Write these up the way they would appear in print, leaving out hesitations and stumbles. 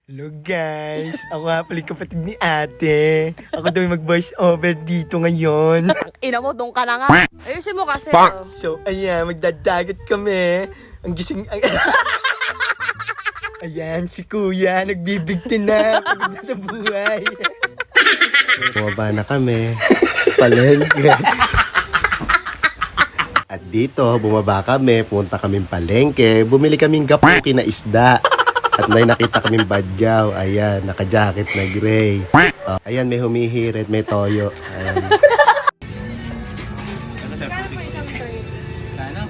Hello guys, ako nga pala yung kapatid ni ate. Ako daw yung mag-voice over dito ngayon. Ina mo, doon ka na nga. Ayusin mo kasi. So ayan, magdadagat kami. Ang gising... Ayan, si kuya, nagbibigti na. Pagod na sa buhay. Bumaba na kami. Palengke. At dito, bumaba kami. Punta kaming palengke. Bumili kaming gapuki na isda. At may nakita kaming badyaw. Ayan, naka-jacket na gray. Oh, ayan, may humihirit, may toyo. Ayan.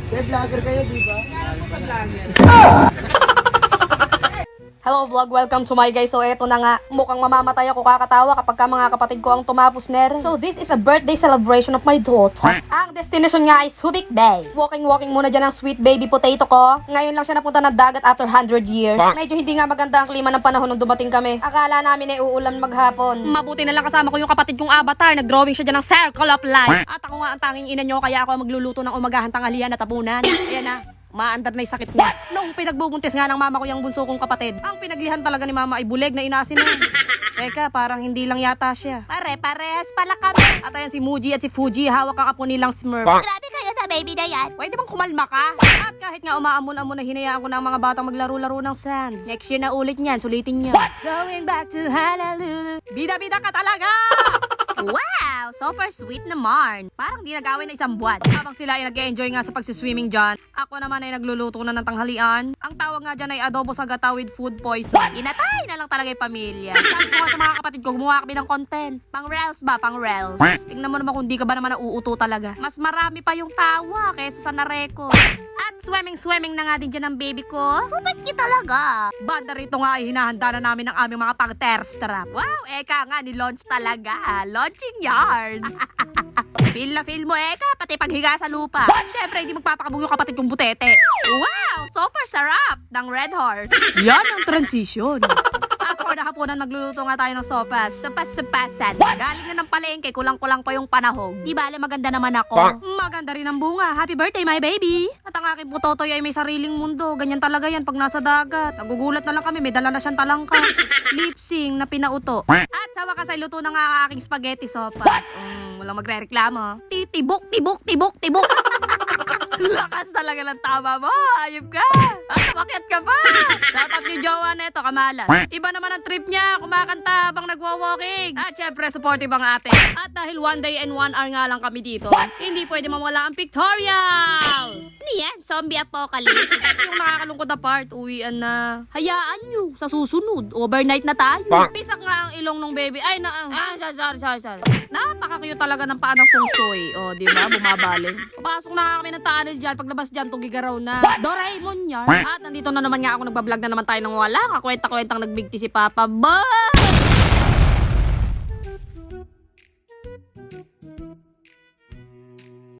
Vlogger kayo, di ba? Hello vlog, welcome to my guys. So eto na nga, mukhang mamamatay ako kakatawa kapag ka mga kapatid ko ang tumapos ner. So this is a birthday celebration of my daughter. Ang destination nga ay Subic Bay. Walking muna dyan ang sweet baby potato ko. Ngayon lang siya napunta ng dagat after 100 years. Medyo hindi nga maganda ang klima ng panahon nung dumating kami. Akala namin ay uulan maghapon. Mabuti na lang kasama ko yung kapatid kong avatar. Nag-drawing siya dyan ng circle of life. At ako nga ang tanging ina nyo, kaya ako magluluto ng umagahan, tanghalian at tapunan. Ayan na. Maandar na yung sakit niya. Nung pinagbubuntis nga ng mama ko yung bunso kong kapatid, ang pinaglihan talaga ni mama ay buleg na inasin na. Teka, parang hindi lang yata siya. Parehas pala kami. At ayan si Muji at si Fuji, hawak ang apo nilang Smurf. Grabe kayo sa baby na yan. Pwede bang kumalma ka? At kahit nga umaamon-amon na hinayaan ko ng mga batang maglaro-laro ng sands. Next year na ulit niyan, sulitin niyo. Going back to Honolulu. Bida-bida ka talaga! Wow! So far sweet naman. Parang di nag-away na isang buwan. Habang sila ay nag-enjoy nga sa pagsiswimming dyan, ako naman ay nagluluto na ng tanghalian. Ang tawag nga dyan ay adobo sa gata with food poison. Inatay na lang talaga yung pamilya. Sabi ko nga sa mga kapatid ko, gumawa kami ng content. Pang reels ba? Pang reels. Tingnan mo naman kung di ka ba naman nauuto talaga. Mas marami pa yung tawa kaysa sa nareko. At swimming na nga din dyan ang baby ko. Super cute talaga. Banda rito nga ay hinahanda na namin ang aming mga pang-thirst trap. Wow, eka nga, ni-launch talaga. Launching yarn. Feel na feel mo, eka, pati paghiga sa lupa. Syempre, hindi magpapakabog yung kapatid kong butete. Wow, super sarap ng Red Horse. Yan ang transition. At for the hapunan, magluluto nga tayo ng sopas. Sopas-sopasan. Galing na ng palengke, kulang-kulang pa yung panahon. Di bale, maganda naman ako. Maganda rin ang bunga. Happy birthday, my baby. At ang aking putotoy ay may sariling mundo. Ganyan talaga yan pag nasa dagat. Nagugulat na lang kami, may dala na siyang talangka. Lip-sync na pinauto. At sa wakas ay luto na nga ang aking spaghetti sopas. Walang magre-reklamo. Tibok. Lakas talaga ng tama mo. Ayop ka. At makiat ka pa. Shoutout ni Jowa neto, kamalas. Iba naman ang trip niya. Kumakanta habang nagwa-walking. At syempre, supportive ang ate. At dahil 1 day and 1 hour nga lang kami dito, hindi pwede mawala ang pictorial. Ano yan? Zombie apocalypse? Ito yung nakakalungkod na part. Uwian na. Hayaan nyo. Sa susunod. Overnight na tayo. Pisak nga ang ilong ng baby. Ay, sorry. Napaka-cute talaga ng paa ng feng shui. O, di ba? Bumabaling. Papasok na kami ng tunnel dyan. Paglabas dyan, tugigaraw na. Doraemon yan. At nandito na naman nga ako. Nagbablog na naman tayo ng wala. Kakwenta-kwentang nagbigti si Papa. Ba!